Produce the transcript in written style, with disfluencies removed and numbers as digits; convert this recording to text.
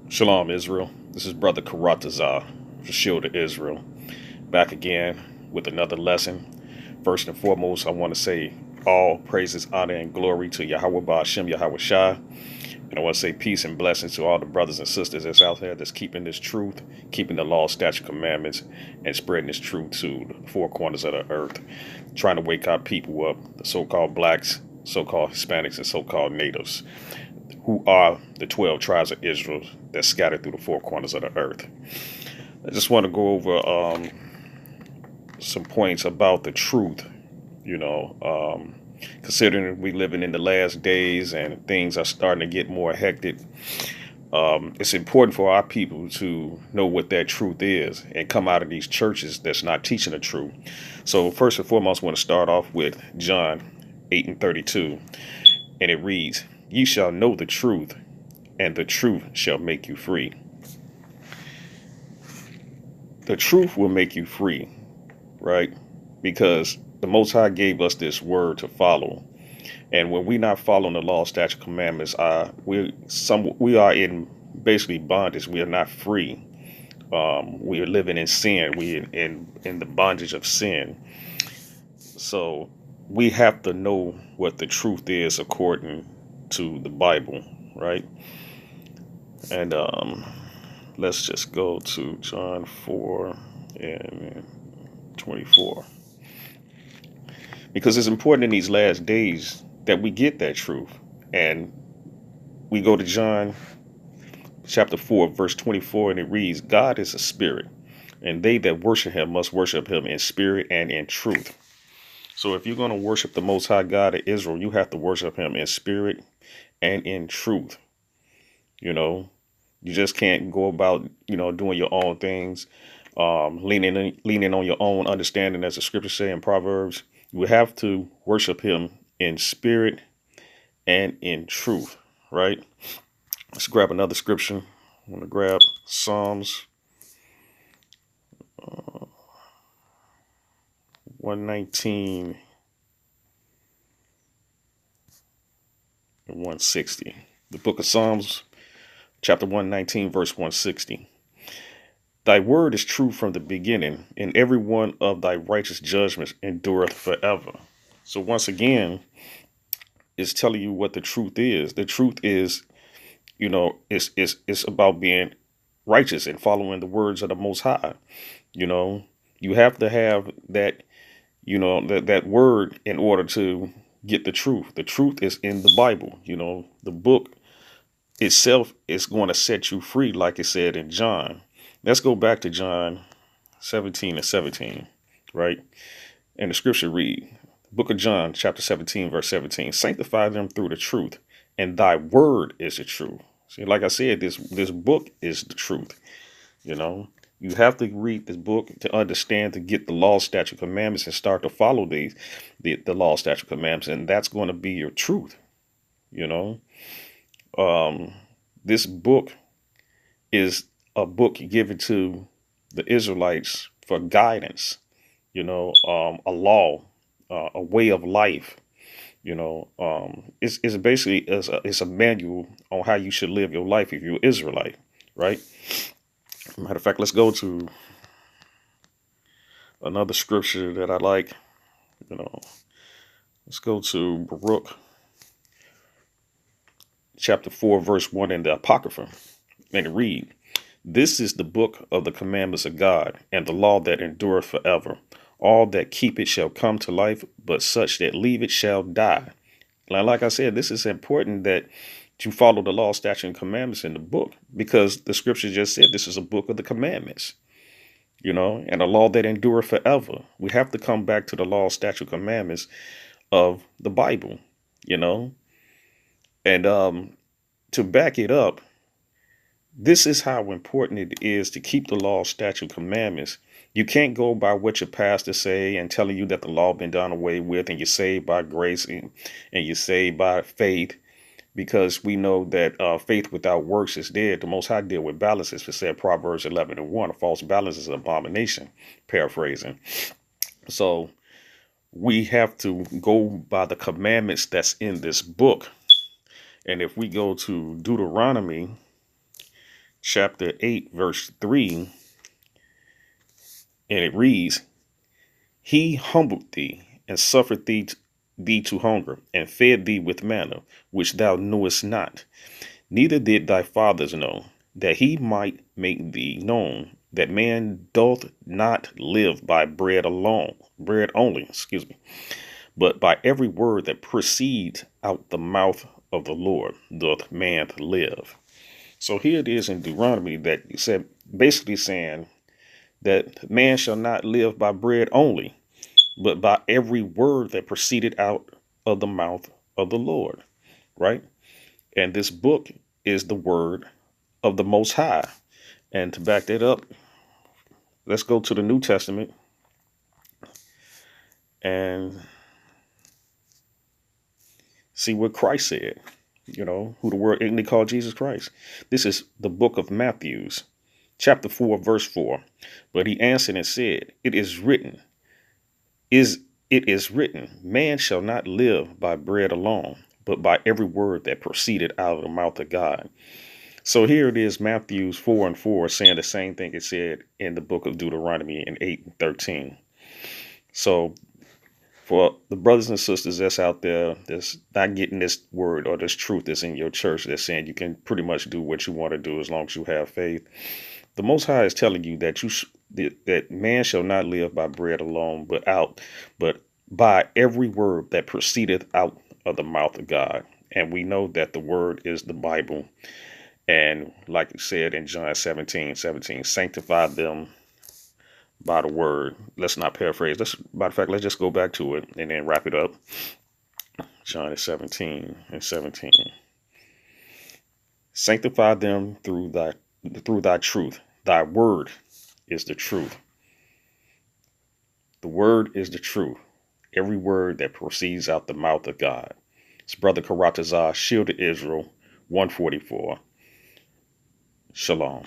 Shalom, Israel. This is Brother Karatazar, the Shield of Israel, back again with another lesson. First and foremost, I want to say all praises, honor, and glory to Yahweh Ba'ashem Yahweh Shai. And I want to say peace and blessings to all the brothers and sisters that's out there that's keeping this truth, keeping the law, statute, commandments, and spreading this truth to the four corners of the earth, trying to wake our people up, the so-called blacks, so-called Hispanics, and so-called natives, who are the 12 tribes of Israel that's scattered through the four corners of the earth. I just want to go over some points about the truth, you know, considering we living in the last days and things are starting to get more hectic. It's important for our people to know what that truth is and come out of these churches that's not teaching the truth. So first and foremost, I want to start off with John 8:32, and it reads, "Ye shall know the truth, and the truth shall make you free." The truth will make you free, right? Because the Most High gave us this word to follow. And when we're not following the law, statute, commandments, we are in basically bondage. We are not free. We are living in sin. We in the bondage of sin. So we have to know what the truth is according to the Bible, right? And let's just go to John 4 and 24. Because it's important in these last days that we get that truth. And we go to John chapter 4, verse 24, and it reads, "God is a spirit, and they that worship him must worship him in spirit and in truth." So if you're going to worship the Most High God of Israel, you have to worship him in spirit and in truth. You know, you just can't go about, doing your own things, leaning on your own understanding, as the scriptures say in Proverbs. You have to worship him in spirit and in truth, right? Let's grab another scripture. I'm going to grab Psalms 119 and 160. The book of Psalms, chapter 119, verse 160. "Thy word is true from the beginning, and every one of thy righteous judgments endureth forever." So once again, it's telling you what the truth is. The truth is, it's about being righteous and following the words of the Most High. You have to have that, that word in order to get the truth. The truth is in the Bible. The book itself is going to set you free, like it said in John. Let's go back to John 17 and 17, right? And the scripture read, book of John, chapter 17, verse 17, "Sanctify them through the truth, and thy word is the truth." See, like I said, this book is the truth. You have to read this book to understand, to get the law, statute, commandments, and start to follow the law, statute, commandments, and that's going to be your truth. This book is a book given to the Israelites for guidance. A law, a way of life. It's basically it's a manual on how you should live your life if you're an Israelite, right? Matter of fact, let's go to another scripture that I like. Let's go to Baruch chapter 4, verse 1 in the Apocrypha, and read, "This is the book of the commandments of God, and the law that endureth forever. All that keep it shall come to life, but such that leave it shall die." Now, like I said, this is important that you follow the law, statute, and commandments in the book, because the scripture just said this is a book of the commandments, and a law that endure forever. We have to come back to the law, statute, commandments of the Bible, and to back it up, this is how important it is to keep the law, statute, commandments. You can't go by what your pastor say and telling you that the law been done away with and you're saved by grace and you're saved by faith, because we know that faith without works is dead. The Most High deal with balances. It said Proverbs 11 and 1, "A false balance is an abomination," paraphrasing. So we have to go by the commandments that's in this book. And if we go to Deuteronomy chapter 8, verse 3, and it reads, He humbled thee and suffered thee to hunger, and fed thee with manna, which thou knewest not, neither did thy fathers know, that he might make thee known that man doth not live by bread only, but by every word that proceeds out the mouth of the Lord doth man live. So here it is in Deuteronomy that you said, basically saying that man shall not live by bread only, but by every word that proceeded out of the mouth of the Lord, right? And this book is the word of the Most High. And to back that up, let's go to the New Testament and see what Christ said, who the word ignorantly called Jesus Christ. This is the book of Matthew, chapter 4, verse 4. But he answered and said, It is written, man shall not live by bread alone, but by every word that proceeded out of the mouth of God. So here it is, Matthew 4 and 4, saying the same thing it said in the book of Deuteronomy in 8 and 13. So for the brothers and sisters that's out there that's not getting this word or this truth that's in your church, that's saying you can pretty much do what you want to do as long as you have faith, the Most High is telling you that that man shall not live by bread alone, but by every word that proceedeth out of the mouth of God. And we know that the word is the Bible. And like it said in John 17:17, sanctify them by the word. Let's not paraphrase. Matter of fact, let's just go back to it and then wrap it up. John 17:17. Sanctify them through thy truth. Thy word is the truth. The word is the truth. Every word that proceeds out the mouth of God. It's Brother Karatazar, Shield of Israel, 144. Shalom.